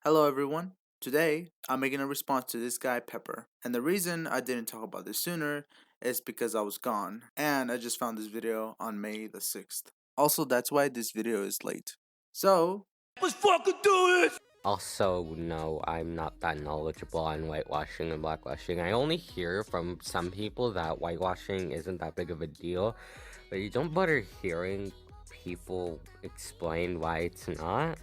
Hello everyone. Today, I'm making a response to this guy Pepper. And the reason I didn't talk about this sooner is because I was gone and I just found this video on May the 6th. Also, that's why this video is late. So, let's fucking do it! Also, no, I'm not that knowledgeable on whitewashing and blackwashing. I only hear from some people that whitewashing isn't that big of a deal, but you don't bother hearing people explain why it's not.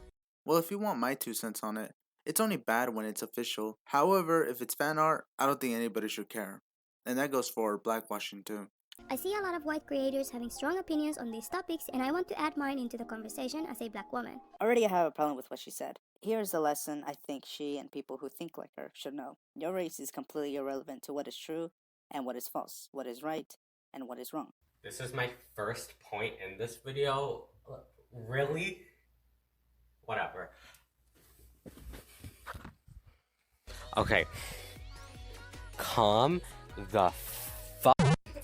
Well, if you want my 2 cents on it, it's only bad when it's official. However, if it's fan art, I don't think anybody should care. And that goes for blackwashing too. I see a lot of white creators having strong opinions on these topics, and I want to add mine into the conversation as a black woman. Already I have a problem with what she said. Here's a lesson I think she and people who think like her should know. Your race is completely irrelevant to what is true and what is false, what is right and what is wrong. This is my first point in this video. Really? Whatever. Okay. Calm the fuck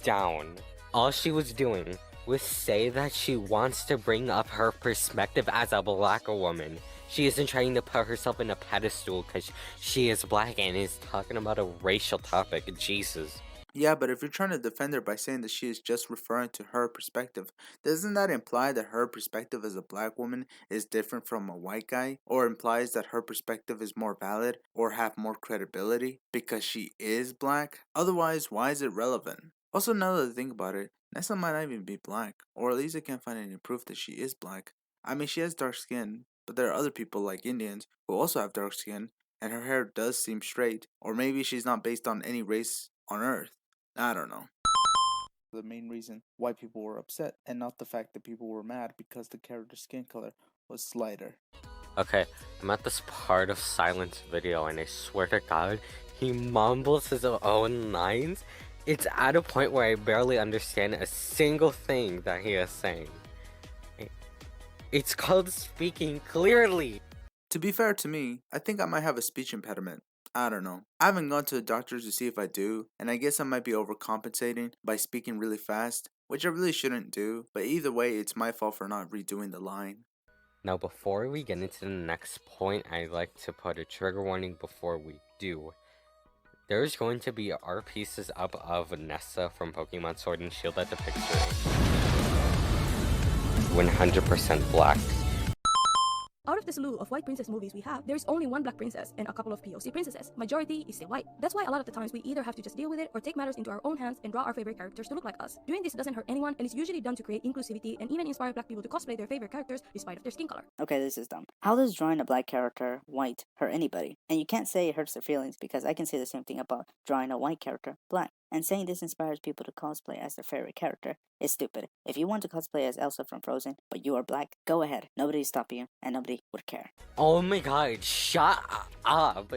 down. All she was doing was say that she wants to bring up her perspective as a black woman. She isn't trying to put herself in a pedestal because she is black and is talking about a racial topic. Jesus. Yeah, but if you're trying to defend her by saying that she is just referring to her perspective, doesn't that imply that her perspective as a black woman is different from a white guy? Or implies that her perspective is more valid or have more credibility because she is black? Otherwise, why is it relevant? Also, now that I think about it, Nessa might not even be black, or at least I can't find any proof that she is black. I mean, she has dark skin, but there are other people like Indians who also have dark skin, and her hair does seem straight, or maybe she's not based on any race on Earth. I don't know. The main reason why people were upset, and not the fact that people were mad because the character's skin color was lighter. Okay, I'm at this part of Silent's video and I swear to God, he mumbles his own lines. It's at a point where I barely understand a single thing that he is saying. It's called speaking clearly. To be fair to me, I think I might have a speech impediment. I don't know. I haven't gone to the doctor to see if I do, and I guess I might be overcompensating by speaking really fast, which I really shouldn't do, but either way, it's my fault for not redoing the line. Now before we get into the next point, I'd like to put a trigger warning before we do. There's going to be art pieces up of Nessa from Pokemon Sword and Shield that depict her 100% black. Out of the slew of white princess movies we have, there is only one black princess and a couple of POC princesses. Majority is still white. That's why a lot of the times we either have to just deal with it or take matters into our own hands and draw our favorite characters to look like us. Doing this doesn't hurt anyone and is usually done to create inclusivity and even inspire black people to cosplay their favorite characters despite of their skin color. Okay, this is dumb. How does drawing a black character white hurt anybody? And you can't say it hurts their feelings because I can say the same thing about drawing a white character black. And saying this inspires people to cosplay as their favorite character is stupid. If you want to cosplay as Elsa from Frozen, but you are black, go ahead. Nobody's stopping you, and nobody would care. Oh my god, shut up.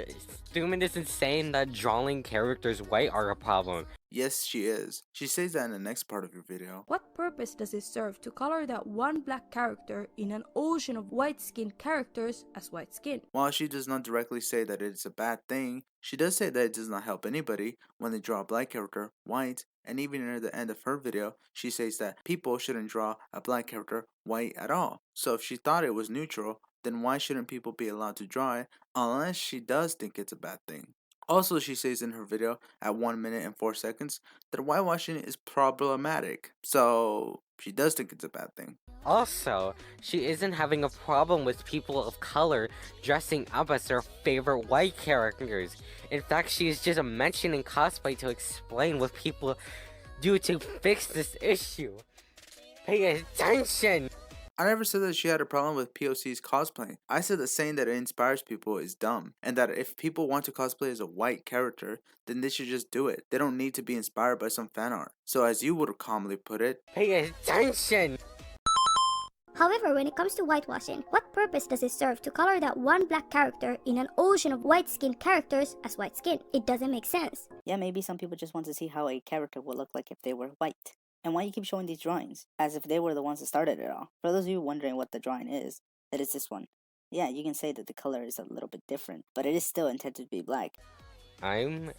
Stuman isn't saying that drawing characters white are a problem. Yes, she is. She says that in the next part of your video. What purpose does it serve to color that one black character in an ocean of white-skinned characters as white skin? While she does not directly say that it is a bad thing, she does say that it does not help anybody when they draw a black character white, and even near the end of her video, she says that people shouldn't draw a black character white at all. So if she thought it was neutral, then why shouldn't people be allowed to draw it unless she does think it's a bad thing? Also, she says in her video at 1 minute and 4 seconds that whitewashing is problematic. So she does think it's a bad thing. Also, she isn't having a problem with people of color dressing up as their favorite white characters. In fact, she is just mentioning cosplay to explain what people do to fix this issue. Pay attention! I never said that she had a problem with POC's cosplaying. I said that saying that it inspires people is dumb, and that if people want to cosplay as a white character, then they should just do it. They don't need to be inspired by some fan art. So as you would calmly put it, pay attention! However, when it comes to whitewashing, what purpose does it serve to color that one black character in an ocean of white-skinned characters as white skin? It doesn't make sense. Yeah, maybe some people just want to see how a character would look like if they were white. And why you keep showing these drawings, as if they were the ones that started it all. For those of you wondering what the drawing is, that is this one. Yeah, you can say that the color is a little bit different, but it is still intended to be black. I'm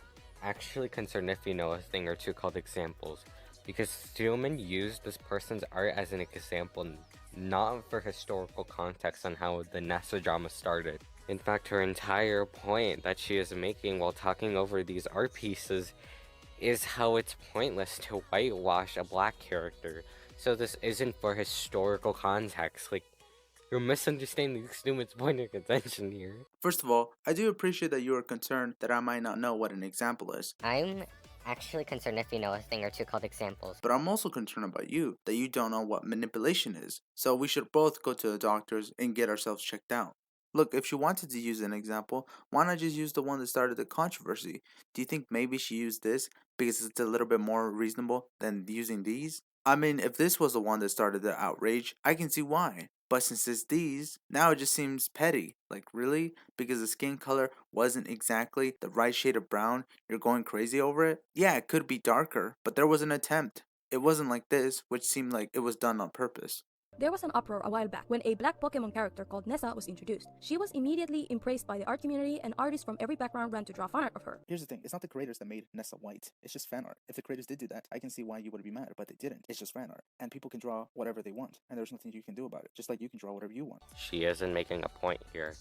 actually concerned if you know a thing or two called examples, because Stillman used this person's art as an example, not for historical context on how the Nessa drama started. In fact, her entire point that she is making while talking over these art pieces is how it's pointless to whitewash a black character. So this isn't for historical context. Like, you're misunderstanding the student's point of contention here. First of all, I do appreciate that you are concerned that I might not know what an example is. I'm actually concerned if you know a thing or two called examples. But I'm also concerned about you, that you don't know what manipulation is. So we should both go to the doctors and get ourselves checked out. Look, if she wanted to use an example, why not just use the one that started the controversy? Do you think maybe she used this because it's a little bit more reasonable than using these? I mean, if this was the one that started the outrage, I can see why. But since it's these, now it just seems petty. Like, really? Because the skin color wasn't exactly the right shade of brown, you're going crazy over it? Yeah, it could be darker, but there was an attempt. It wasn't like this, which seemed like it was done on purpose. There was an uproar a while back when a black Pokemon character called Nessa was introduced. She was immediately embraced by the art community, and artists from every background ran to draw fan art of her. Here's the thing, it's not the creators that made Nessa white, it's just fan art. If the creators did do that, I can see why you would be mad, but they didn't. It's just fan art. And people can draw whatever they want, and there's nothing you can do about it, just like you can draw whatever you want. She isn't making a point here.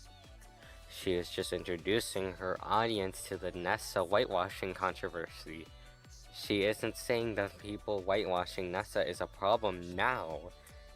She is just introducing her audience to the Nessa whitewashing controversy. She isn't saying that people whitewashing Nessa is a problem now.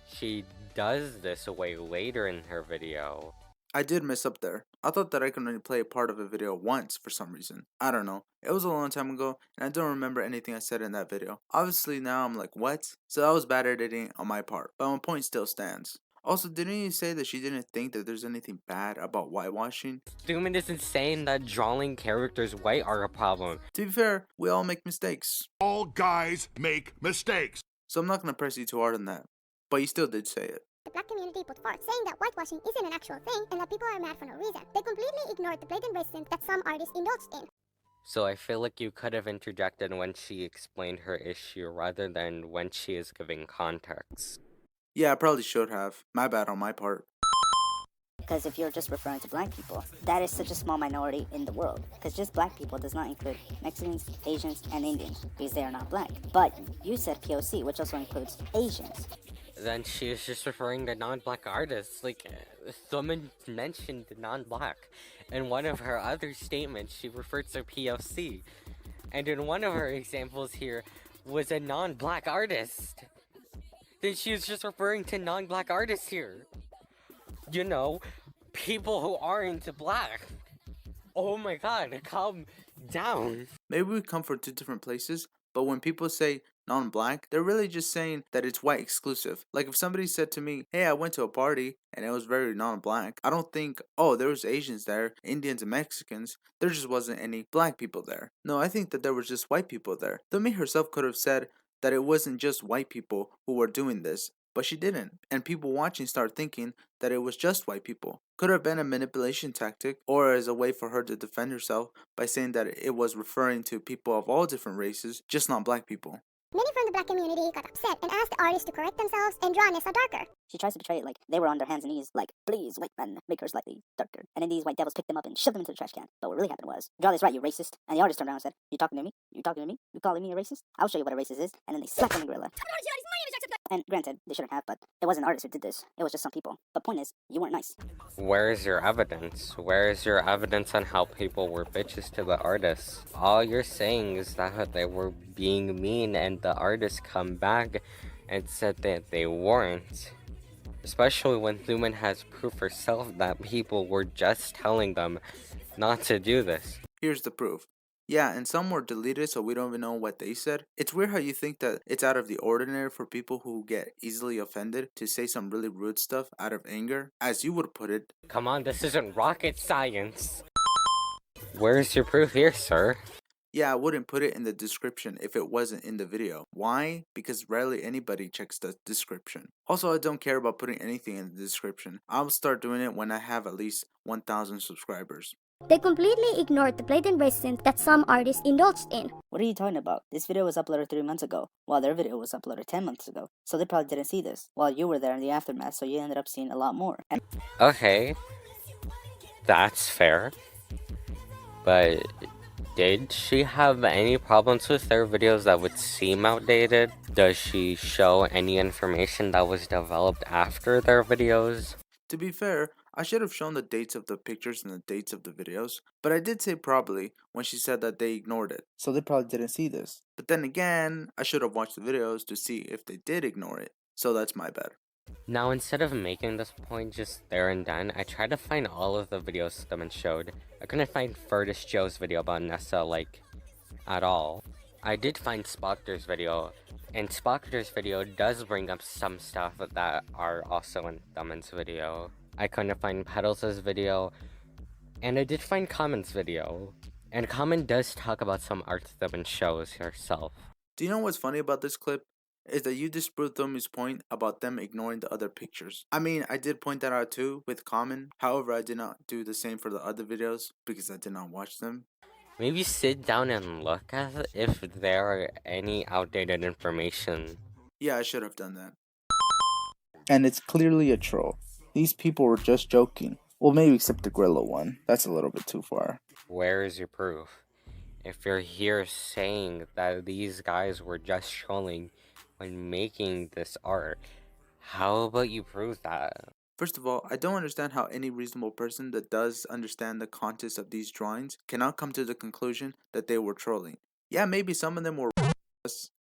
She does this way later in her video. I did mess up there. I thought that I could only play a part of a video once for some reason. I don't know. It was a long time ago, and I don't remember anything I said in that video. Obviously now I'm like, what? So that was bad editing on my part, but my point still stands. Also, didn't you say that she didn't think that there's anything bad about whitewashing? Stuman isn't saying that drawing characters white are a problem. To be fair, we all make mistakes. All guys make mistakes. So I'm not gonna press you too hard on that. But you still did say it. The black community put forth, saying that whitewashing isn't an actual thing and that people are mad for no reason. They completely ignored the blatant racism that some artists indulged in. So I feel like you could have interjected when she explained her issue rather than when she is giving context. Yeah, I probably should have. My bad on my part. Because if you're just referring to black people, that is such a small minority in the world. Because just black people does not include Mexicans, Asians, and Indians, because they are not black. But you said POC, which also includes Asians. Then she is just referring to non-black artists. Like, someone mentioned non-black. In one of her other statements, she referred to POC. And in one of her examples here was a non-black artist. Then she was just referring to non-black artists here. You know, people who aren't black. Oh my god, calm down. Maybe we come from two different places, but when people say non-black, they're really just saying that it's white exclusive. Like if somebody said to me, hey, I went to a party and it was very non-black, I don't think, oh, there was Asians there, Indians and Mexicans, there just wasn't any black people there. No, I think that there was just white people there. Dumi herself could have said that it wasn't just white people who were doing this, but she didn't, and people watching start thinking that it was just white people. Could have been a manipulation tactic, or as a way for her to defend herself by saying that it was referring to people of all different races, just not black people. Many from the black community got upset and asked the artists to correct themselves and draw Nessa darker. She tries to portray it like they were on their hands and knees, like, please, white men, make her slightly darker. And then these white devils picked them up and shoved them into the trash can. But what really happened was, draw this right, you racist. And the artist turned around and said, you talking to me? You talking to me? You calling me a racist? I'll show you what a racist is. And then they slapped on the gorilla. And granted, they shouldn't have, but it wasn't artists who did this. It was just some people. But point is, you weren't nice. Where is your evidence? Where is your evidence on how people were bitches to the artists? All you're saying is that they were being mean and the artists come back and said that they weren't. Especially when Thuman has proof herself that people were just telling them not to do this. Here's the proof. Yeah, and some were deleted so we don't even know what they said. It's weird how you think that it's out of the ordinary for people who get easily offended to say some really rude stuff out of anger, as you would put it. Come on, this isn't rocket science. Where's your proof here, sir? Yeah, I wouldn't put it in the description if it wasn't in the video. Why? Because rarely anybody checks the description. Also, I don't care about putting anything in the description. I'll start doing it when I have at least 1,000 subscribers. They completely ignored the blatant racism that some artists indulged in. What are you talking about? This video was uploaded 3 months ago, while their video was uploaded 10 months ago. So they probably didn't see this, while you were there in the aftermath, so you ended up seeing a lot more. Okay, that's fair. But did she have any problems with their videos that would seem outdated? Does she show any information that was developed after their videos? To be fair, I should have shown the dates of the pictures and the dates of the videos, but I did say probably when she said that they ignored it. So they probably didn't see this. But then again, I should have watched the videos to see if they did ignore it, so that's my bad. Now, instead of making this point just there and then, I tried to find all of the videos Stummin showed. I couldn't find Furtis Joe's video about Nessa, like, at all. I did find Spockter's video, and Spockter's video does bring up some stuff that are also in Stummin's video. I couldn't find Petals' video, and I did find Common's video. And Common does talk about some art Stummin shows herself. Do you know what's funny about this clip? Is that you disproved Thumi's point about them ignoring the other pictures. I mean, I did point that out too with Common. However, I did not do the same for the other videos because I did not watch them. Maybe sit down and look at if there are any outdated information. Yeah, I should have done that. And it's clearly a troll. These people were just joking. Well, maybe except the gorilla one. That's a little bit too far. Where is your proof? If you're here saying that these guys were just trolling when making this art, how about you prove that? First of all, I don't understand how any reasonable person that does understand the context of these drawings cannot come to the conclusion that they were trolling. Yeah, maybe some of them were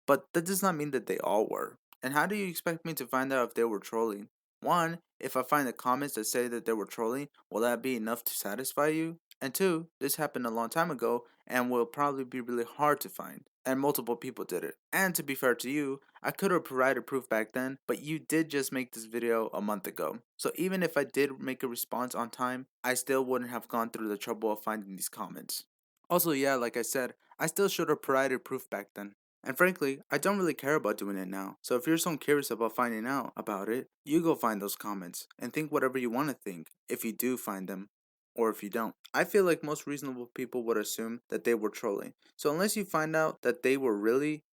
but that does not mean that they all were. And how do you expect me to find out if they were trolling? One, if I find the comments that say that they were trolling, will that be enough to satisfy you? And two, this happened a long time ago and will probably be really hard to find. And multiple people did it. And to be fair to you, I could have provided proof back then, but you did just make this video a month ago. So even if I did make a response on time, I still wouldn't have gone through the trouble of finding these comments. Also, yeah, like I said, I still should have provided proof back then. And frankly, I don't really care about doing it now. So if you're so curious about finding out about it, you go find those comments and think whatever you want to think if you do find them or if you don't. I feel like most reasonable people would assume that they were trolling. So unless you find out that they were really,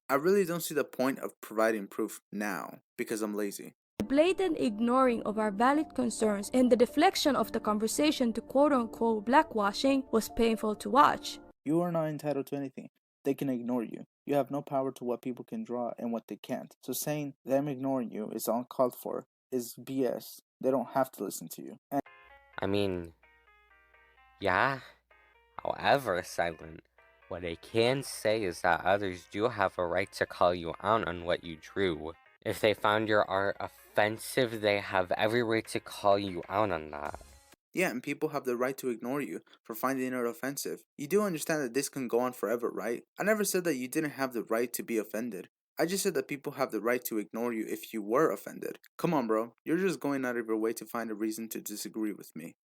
I really don't see the point of providing proof now because I'm lazy. The blatant ignoring of our valid concerns and the deflection of the conversation to quote-unquote blackwashing was painful to watch. You are not entitled to anything. They can ignore you. You have no power to what people can draw and what they can't. So saying them ignoring you is uncalled for is BS. They don't have to listen to you. I mean, yeah. However, Silent, what I can say is that others do have a right to call you out on what you drew. If they found your art offensive, they have every right to call you out on that. Yeah, and people have the right to ignore you for finding it offensive. You do understand that this can go on forever, right? I never said that you didn't have the right to be offended. I just said that people have the right to ignore you if you were offended. Come on, bro. You're just going out of your way to find a reason to disagree with me.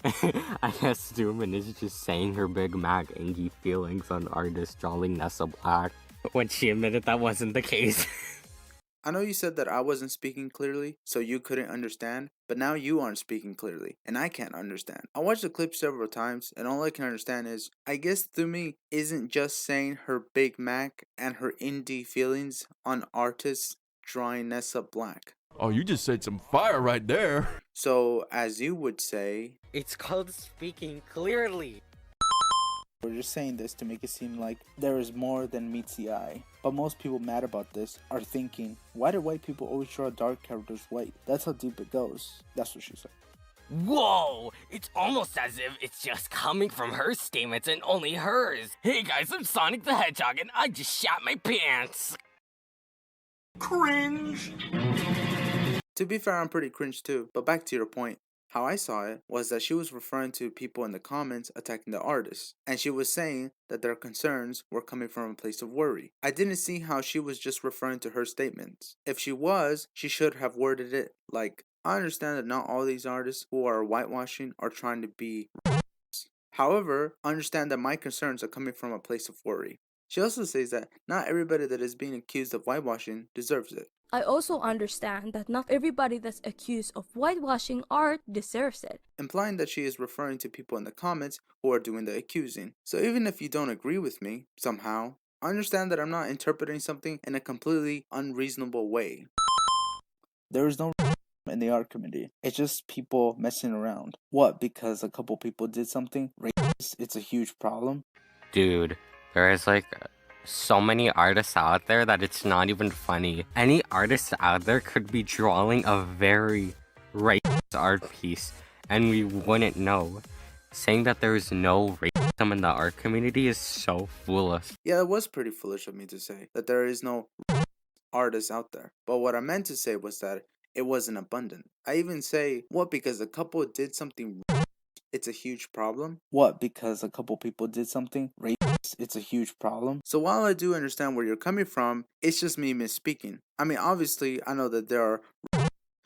I guess Dooman is just saying her Big Mac angy feelings on artist drawing Nessa Black when she admitted that wasn't the case. I know you said that I wasn't speaking clearly, so you couldn't understand, but now you aren't speaking clearly, and I can't understand. I watched the clip several times, and all I can understand is, I guess Thumi isn't just saying her Big Mac and her indie feelings on artists drawing Nessa Black. Oh, you just said some fire right there. So, as you would say, It's called speaking clearly. We're just saying this to make it seem like there is more than meets the eye. But most people mad about this are thinking, why do white people always draw dark characters white? That's how deep it goes. That's what she said. Whoa! It's almost as if it's just coming from her statements and only hers. Hey guys, I'm Sonic the Hedgehog and I just shat my pants. Cringe. to be fair, I'm pretty cringe too, but back to your point. How I saw it was that she was referring to people in the comments attacking the artists, and she was saying that their concerns were coming from a place of worry. I didn't see how she was just referring to her statements. If she was, she should have worded it like, I understand that not all these artists who are whitewashing are trying to be however, I understand that my concerns are coming from a place of worry. She also says that not everybody that is being accused of whitewashing deserves it. I also understand that not everybody that's accused of whitewashing art deserves it. Implying that she is referring to people in the comments who are doing the accusing. So even if you don't agree with me, somehow, I understand that I'm not interpreting something in a completely unreasonable way. There is no in the art community. It's just people messing around. What? Because a couple people did something racist? It's a huge problem. Dude, there is like so many artists out there that it's not even funny. Any artist out there could be drawing a very racist art piece, and we wouldn't know. Saying that there is no racism in the art community is so foolish. Yeah, it was pretty foolish of me to say that there is no artist out there. But what I meant to say was that it wasn't abundant. I even say, what, because a couple did something it's a huge problem? What, because a couple people did something racist, it's a huge problem? So while I do understand where you're coming from, it's just me misspeaking. I mean, obviously, I know that there are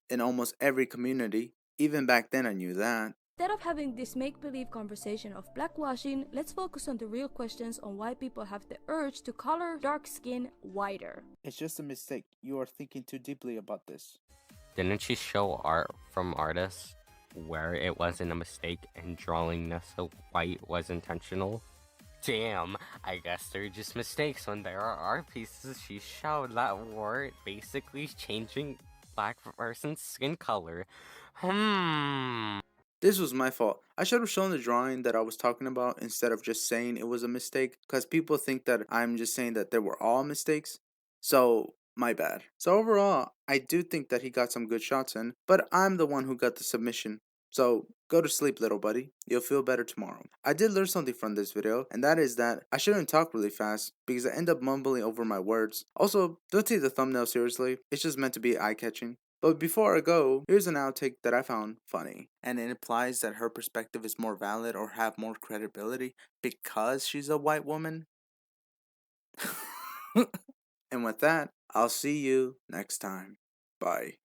in almost every community. Even back then, I knew that. Instead of having this make-believe conversation of blackwashing, let's focus on the real questions on why people have the urge to color dark skin whiter. It's just a mistake. You are thinking too deeply about this. Didn't she show art from artists where it wasn't a mistake and drawing Nessa white was intentional? Damn, I guess they're just mistakes when there are art pieces she showed that were basically changing black person's skin color. This was my fault. I should have shown the drawing that I was talking about instead of just saying it was a mistake, because people think that I'm just saying that they were all mistakes. So, my bad. So, overall, I do think that he got some good shots in, but I'm the one who got the submission. So, go to sleep, little buddy. You'll feel better tomorrow. I did learn something from this video, and that is that I shouldn't talk really fast because I end up mumbling over my words. Also, don't take the thumbnail seriously. It's just meant to be eye-catching. But before I go, here's an outtake that I found funny. And it implies that her perspective is more valid or have more credibility because she's a white woman. And with that, I'll see you next time. Bye.